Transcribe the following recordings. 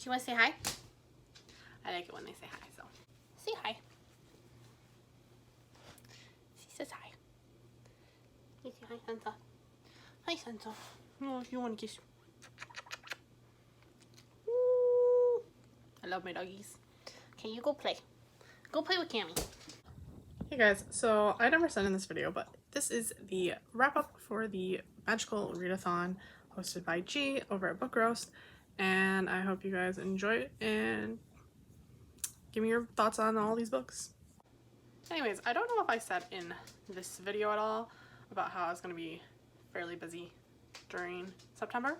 you want to say hi? I like it when they say hi, so say hi. She says hi. You say hi, Sansa. Hi, Sansa. Oh, if you want to kiss. Woo. I love my doggies. Okay, you go play. Go play with Cammy. Hey guys, so I never said in this video, but this is the wrap-up for the Magical Readathon hosted by G over at Book Roast, and I hope you guys enjoy it and give me your thoughts on all these books. Anyways, I don't know if I said in this video at all about how I was going to be fairly busy during September.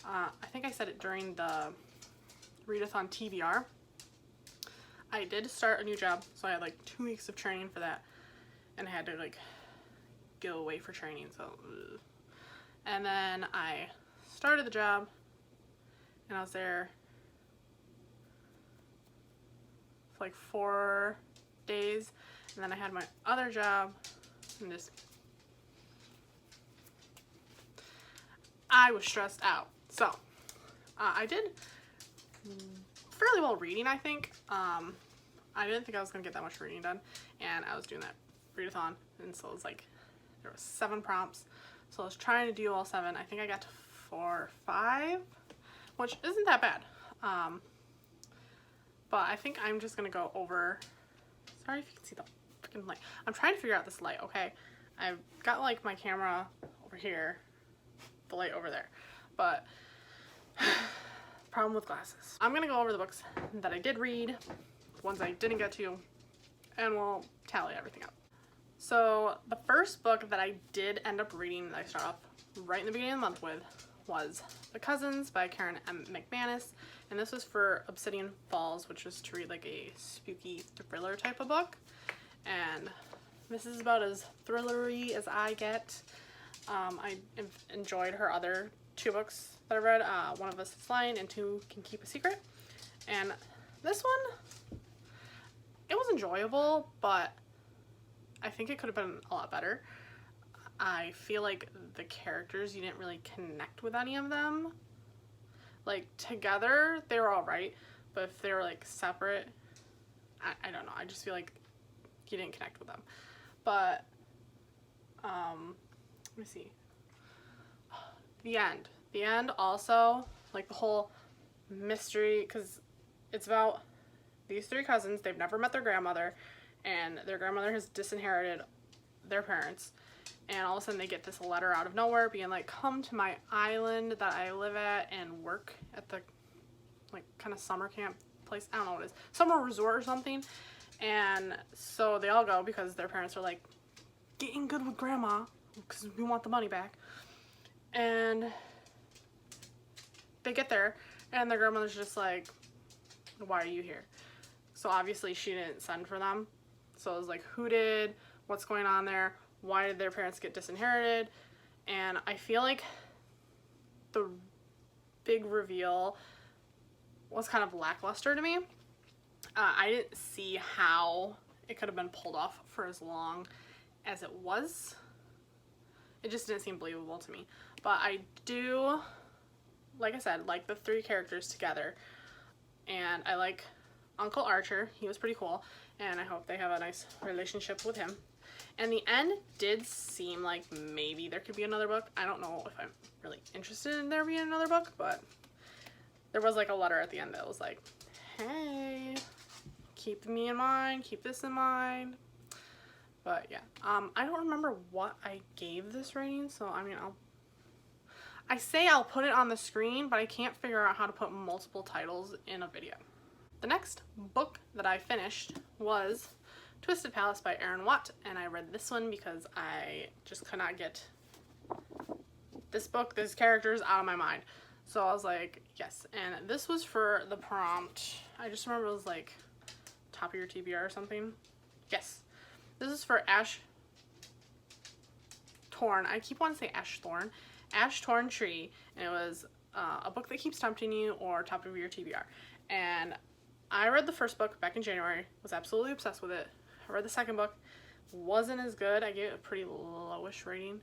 I think I said it during the Readathon TBR. I did start a new job, so I had like 2 weeks of training for that, and I had to like go away for training, so and then I started the job and I was there for like 4 days, and then I had my other job and I was stressed out. So I did fairly well reading, I think. I didn't think I was gonna get that much reading done, and I was doing that readathon, and so it was like there was 7 prompts, so I was trying to do all 7. I think I got to 4 or 5, which isn't that bad. But I think I'm just gonna go over. Sorry if you can see the freaking light. I'm trying to figure out this light. Okay, I've got like my camera over here, the light over there, but problem with glasses. I'm gonna go over the books that I did read, the ones I didn't get to, and we'll tally everything up. So the first book that I did end up reading that I start off right in the beginning of the month with was The Cousins by Erin McManus, and this was for Obsidian Falls, which was to read like a spooky thriller type of book, and this is about as thrillery as I get. I enjoyed her other 2 books that I read. One of Us is Flying and 2 Can Keep a Secret. And this one, it was enjoyable, but I think it could have been a lot better. I feel like the characters, you didn't really connect with any of them. Like, together, they were alright, but if they were, like, separate, I don't know. I just feel like you didn't connect with them. But, let me see. The end also, like the whole mystery, because it's about these 3 cousins. They've never met their grandmother, and their grandmother has disinherited their parents, and all of a sudden they get this letter out of nowhere being like, come to my island that I live at and work at the like kind of summer camp place. I don't know what it is, summer resort or something. And so they all go because their parents are like, getting good with grandma because we want the money back. And they get there, and their grandmother's just like, why are you here? So obviously she didn't send for them. So it was like, who did? What's going on there? Why did their parents get disinherited? And I feel like the big reveal was kind of lackluster to me. I didn't see how it could have been pulled off for as long as it was. It just didn't seem believable to me. But I do, like I said, like the 3 characters together. And I like Uncle Archer. He was pretty cool. And I hope they have a nice relationship with him. And the end did seem like maybe there could be another book. I don't know if I'm really interested in there being another book, but there was like a letter at the end that was like, hey, keep me in mind, keep this in mind. But yeah, I don't remember what I gave this rating, so I mean, I'll put it on the screen, but I can't figure out how to put multiple titles in a video. The next book that I finished was Twisted Palace by Erin Watt, and I read this one because I just could not get this book, these characters out of my mind. So I was like, yes, and this was for the prompt. I just remember it was like top of your TBR or something. Yes. This is for Ashtorn. I keep wanting to say Ashtorn. Ashtorn Tree. And it was a book that keeps tempting you, or top of your TBR. And I read the first book back in January. Was absolutely obsessed with it. I read the second book. Wasn't as good. I gave it a pretty lowish rating.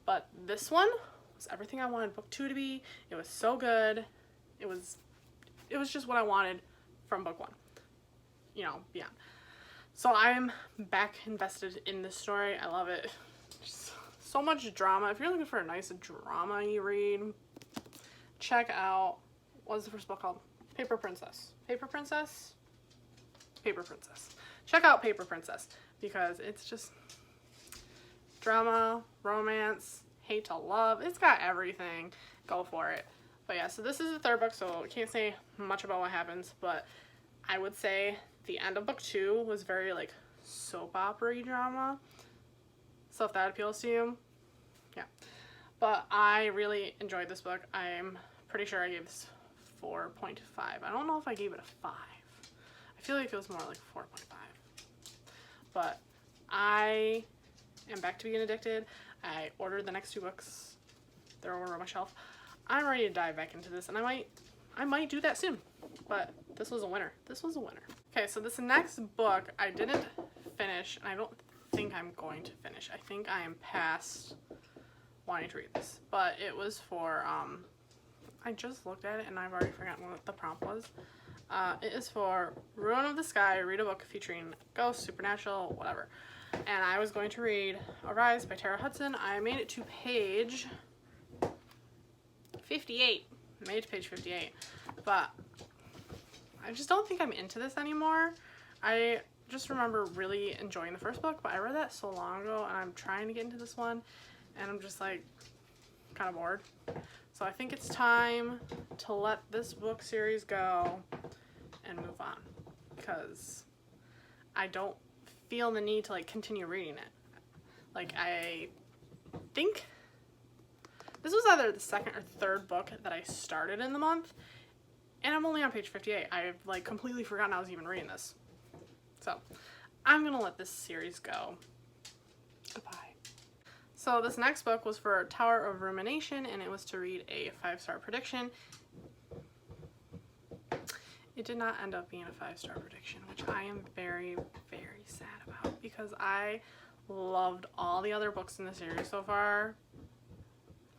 But this one was everything I wanted book 2 to be. It was so good. It was it was just what I wanted from book 1, you know, beyond. So I'm back invested in this story. I love it. Just so much drama. If you're looking for a nice drama you read, check out, what's the first book called? Paper Princess. Paper Princess? Paper Princess. Check out Paper Princess because it's just drama, romance, hate to love. It's got everything. Go for it. But yeah, so this is the 3rd book, so I can't say much about what happens, but I would say the end of book 2 was very like soap opera drama. So if that appeals to you, yeah. But I really enjoyed this book. I'm pretty sure I gave this 4.5. I don't know if I gave it a 5. I feel like it was more like 4.5. But I am back to being addicted. I ordered the next 2 books. They're over on my shelf. I'm ready to dive back into this, and I might do that soon. But this was a winner. This was a winner. Okay, so this next book I didn't finish, and I don't think I'm going to finish. I think I am past wanting to read this. But it was for, I just looked at it, and I've already forgotten what the prompt was. It is for Ruin of the Sky, read a book featuring ghosts, supernatural, whatever. And I was going to read Arise by Tara Hudson. I made it to page 58. Made it to page 58. But I just don't think I'm into this anymore. I just remember really enjoying the first book, but I read that so long ago, and I'm trying to get into this one, and I'm just like kind of bored. So I think it's time to let this book series go and move on, because I don't feel the need to like continue reading it. Like, I think this was either the 2nd or 3rd book that I started in the month, and I'm only on page 58. I've like completely forgotten I was even reading this. So I'm gonna let this series go. Goodbye. So this next book was for Tower of Rumination, and it was to read a 5-star prediction. It did not end up being a 5-star prediction, which I am very, very sad about, because I loved all the other books in the series so far,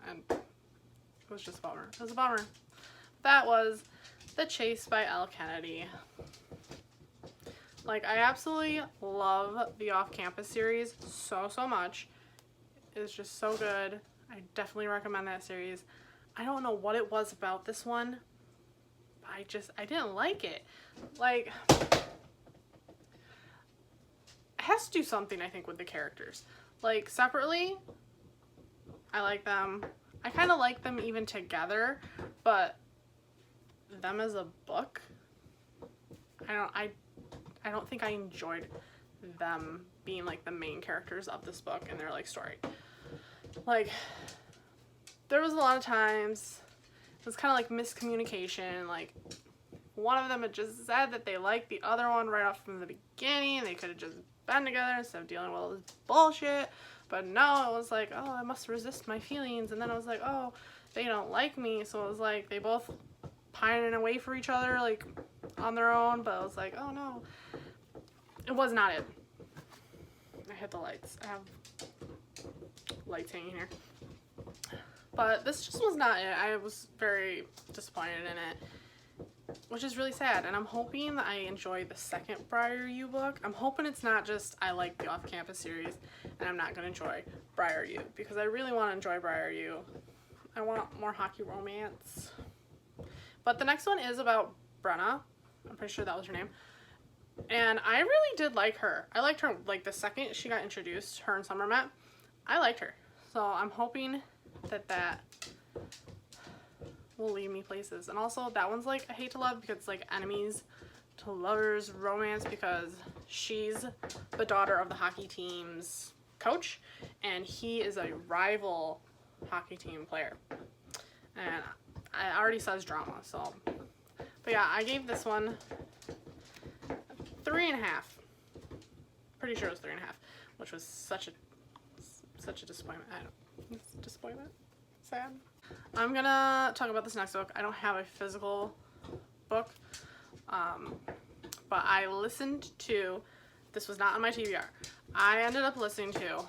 and it was just a bummer. It was a bummer. That was The Chase by Elle Kennedy. Like, I absolutely love the Off-Campus series so much. It's just so good. I definitely recommend that series. I don't know what it was about this one. I didn't like it. Like, it has to do something, I think, with the characters. Like, separately, I like them. I kind of like them even together, but them as a book, I don't think I enjoyed them being like the main characters of this book and their like story. Like, there was a lot of times it was kind of like miscommunication. Like, one of them had just said that they liked the other one right off from the beginning, and they could have just been together instead of dealing with all this bullshit. But no, it was like, oh, I must resist my feelings. And then it was like, oh, they don't like me. So it was like they both pining away for each other, like, on their own. But I was like, oh, no. It was not it. I hit the lights. I have lights hanging here. But this just was not it. I was very disappointed in it, which is really sad. And I'm hoping that I enjoy the second Briar U book. I'm hoping it's not just I like the Off-Campus series and I'm not going to enjoy Briar U, because I really want to enjoy Briar U. I want more hockey romance. But the next one is about Brenna. I'm pretty sure that was her name. And I really did like her. I liked her, like, the second she got introduced, her and Summer met. I liked her. So I'm hoping that will lead me places. And also, that one's like a hate to love, because it's like enemies to lovers romance, because she's the daughter of the hockey team's coach, and he is a rival hockey team player. And I already says drama, so. But yeah, I gave this one 3.5. Pretty sure it was 3.5, which was such a disappointment. Disappointment? Sad. I'm gonna talk about this next book. I don't have a physical book, but I listened to, this was not on my TBR, I ended up listening to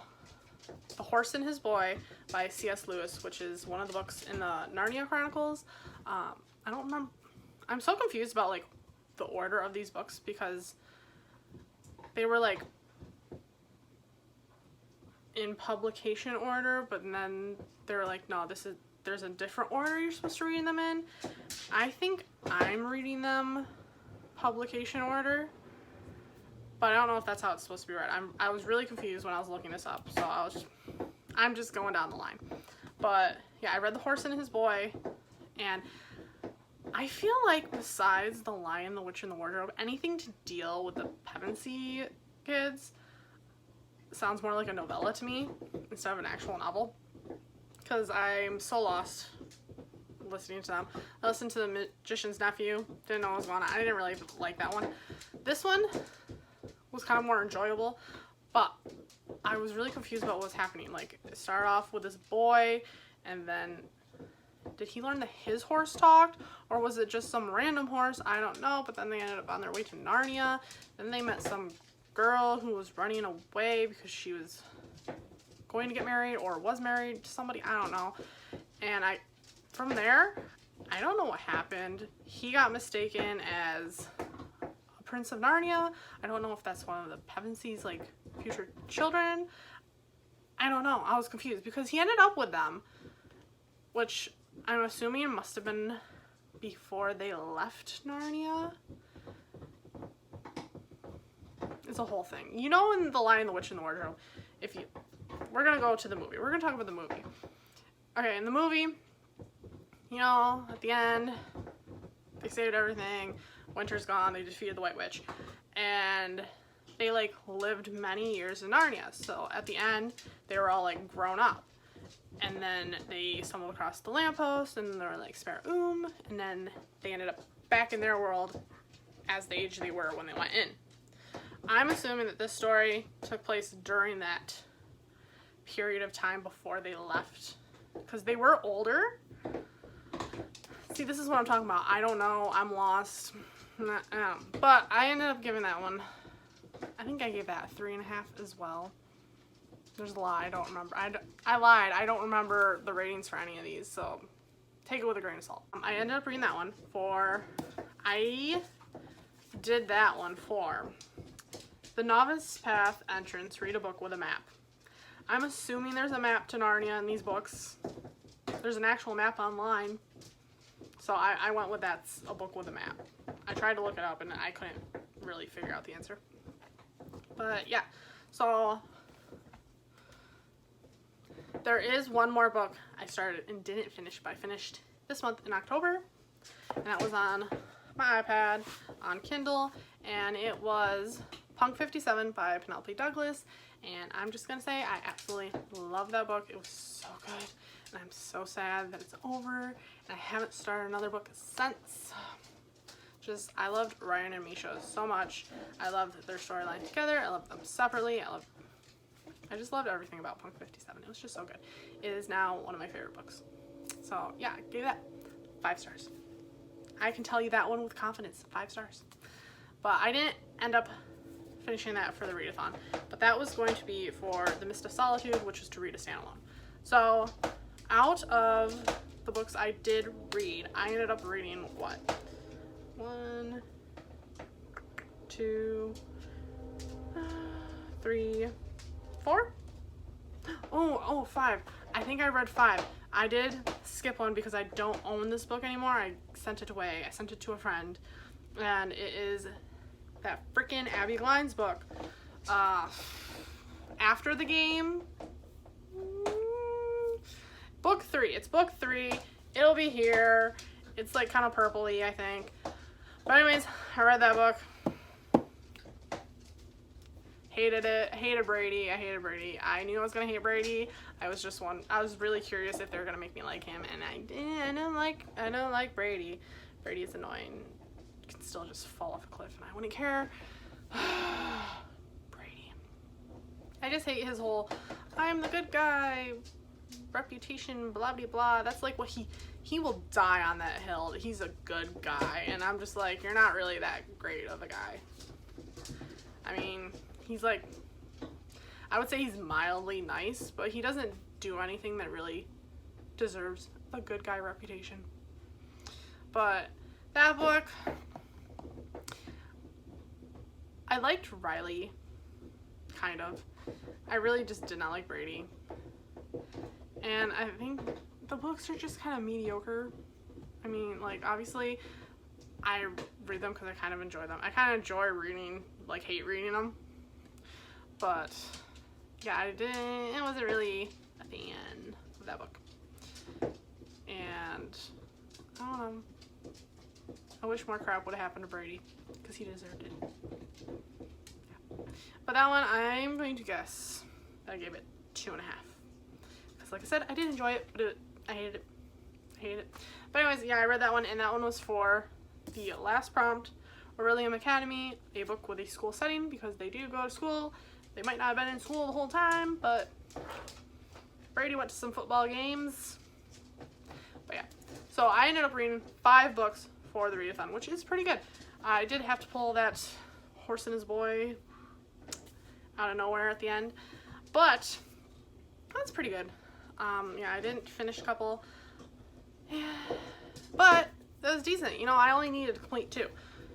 The Horse and His Boy by C.S. Lewis, which is one of the books in the Narnia Chronicles. I don't I'm so confused about, like, the order of these books because they were, like, in publication order, but then they were like, no, there's a different order you're supposed to read them in. I think I'm reading them publication order, but I don't know if that's how it's supposed to be read. I was really confused when I was looking this up, so I'm just going down the line. But yeah, I read The Horse and His Boy, and I feel like besides The Lion, the Witch, and the Wardrobe, anything to deal with the Pevensey kids sounds more like a novella to me instead of an actual novel, because I'm so lost listening to them. I listened to The Magician's Nephew, didn't know what was going on. I didn't really like that one. This one was kind of more enjoyable, but I was really confused about what was happening. Like, it started off with this boy, and then did he learn that his horse talked, or was it just some random horse? I don't know, but then they ended up on their way to Narnia. Then they met some girl who was running away because she was going to get married or was married to somebody, I don't know. And from there, I don't know what happened. He got mistaken as a Prince of Narnia. I don't know if that's one of the Pevensey's, like, future children. I don't know. I was confused because he ended up with them, which I'm assuming must have been before they left Narnia. It's a whole thing. You know, in The Lion, the Witch, and the Wardrobe, we're gonna go to the movie. We're gonna talk about the movie. Okay, in the movie, you know, at the end, they saved everything. Winter's gone. They defeated the White Witch, and they, like, lived many years in Narnia. So at the end, they were all, like, grown up. And then they stumbled across the lamppost, and they were like, spare and then they ended up back in their world as the age they were when they went in. I'm assuming that this story took place during that period of time before they left, because they were older. See, this is what I'm talking about. I don't know. I'm lost. But I ended up giving that one, I think I gave that 3.5 as well. There's a lot I don't remember. I lied. I don't remember the ratings for any of these, so take it with a grain of salt. I ended up reading that one I did that one for the Novice Path Entrance, read a book with a map. I'm assuming there's a map to Narnia in these books. There's an actual map online. So I went with that's a book with a map. I tried to look it up and I couldn't really figure out the answer. But yeah, so there is one more book I started and didn't finish, but I finished this month in October. And that was on my iPad, on Kindle, and it was Punk 57 by Penelope Douglas. And I'm just going to say I absolutely love that book. It was so good. And I'm so sad that it's over. And I haven't started another book since. I loved Ryan and Misha so much. I loved their storyline together. I loved them separately. I just loved everything about Punk 57. It was just so good. It is now one of my favorite books. So yeah, I gave that 5 stars. I can tell you that one with confidence, 5 stars. But I didn't end up finishing that for the readathon. But that was going to be for The Mist of Solitude, which was to read a standalone. So out of the books I did read, I ended up reading what? 1, 2, 3, 4? Oh, 5. I think I read 5. I did skip one because I don't own this book anymore. I sent it away. I sent it to a friend. And it is that freaking Abbi Glines book. After the Game. Book 3. It's book 3. It'll be here. It's like kind of purpley, I think. But anyways, I read that book. Hated it. Hated Brady. I hated Brady. I knew I was gonna hate Brady. I was really curious if they were gonna make me like him, and I didn't. I don't like Brady. Brady is annoying. You can still just fall off a cliff, and I wouldn't care. Brady. I just hate his whole I'm the good guy reputation, blah blah blah. That's like what he will die on that hill. He's a good guy, and I'm just like, you're not really that great of a guy. I mean, he's like, I would say he's mildly nice, but he doesn't do anything that really deserves a good guy reputation. But that book, I liked Riley, kind of. I really just did not like Brady. And I think the books are just kind of mediocre. I mean, like, obviously, I read them because I kind of enjoy them. I kind of enjoy reading, like, hate reading them. But, yeah, I wasn't really a fan of that book. And, I don't know. I wish more crap would have happened to Brady, because he deserved it. Yeah. But that one, I'm going to guess that I gave it 2.5. Because, like I said, I did enjoy it, but I hated it. I hated it. But anyways, yeah, I read that one, and that one was for the last prompt, Orilium Academy, a book with a school setting, because they do go to school. They might not have been in school the whole time, but Brady went to some football games. But yeah, so I ended up reading 5 books for the readathon, which is pretty good. I did have to pull that Horse and His Boy out of nowhere at the end, but that's pretty good. Yeah, I didn't finish a couple, but that was decent. You know, I only needed to complete 2.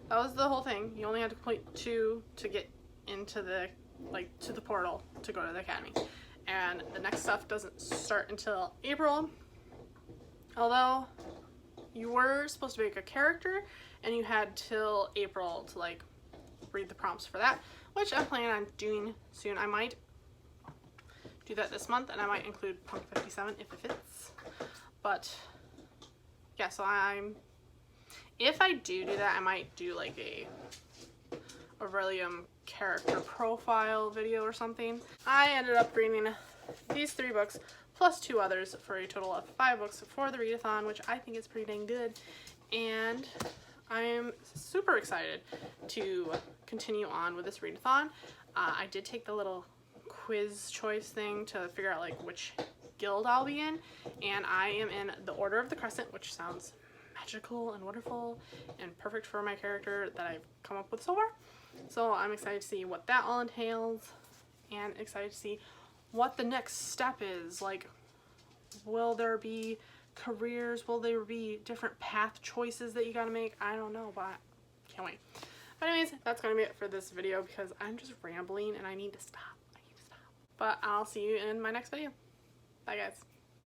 That was the whole thing. You only had to complete 2 to get into the, like, to the portal to go to the academy. And the next stuff doesn't start until April. Although, you were supposed to make a character, and you had till April to, like, read the prompts for that, which I'm planning on doing soon. I might do that this month, and I might include Punk 57 if it fits. But, yeah, so if I do that, I might do, like, a Orilium character profile video or something. I ended up reading these 3 books plus 2 others for a total of 5 books for the readathon, which I think is pretty dang good. And I am super excited to continue on with this readathon. I did take the little quiz choice thing to figure out, like, which guild I'll be in, and I am in the Order of the Crescent, which sounds magical and wonderful and perfect for my character that I've come up with so far. So I'm excited to see what that all entails, and excited to see what the next step is. Like, will there be careers? Will there be different path choices that you gotta make? I don't know, but can't wait. But anyways, that's gonna be it for this video because I'm just rambling and I need to stop. But I'll see you in my next video. Bye, guys.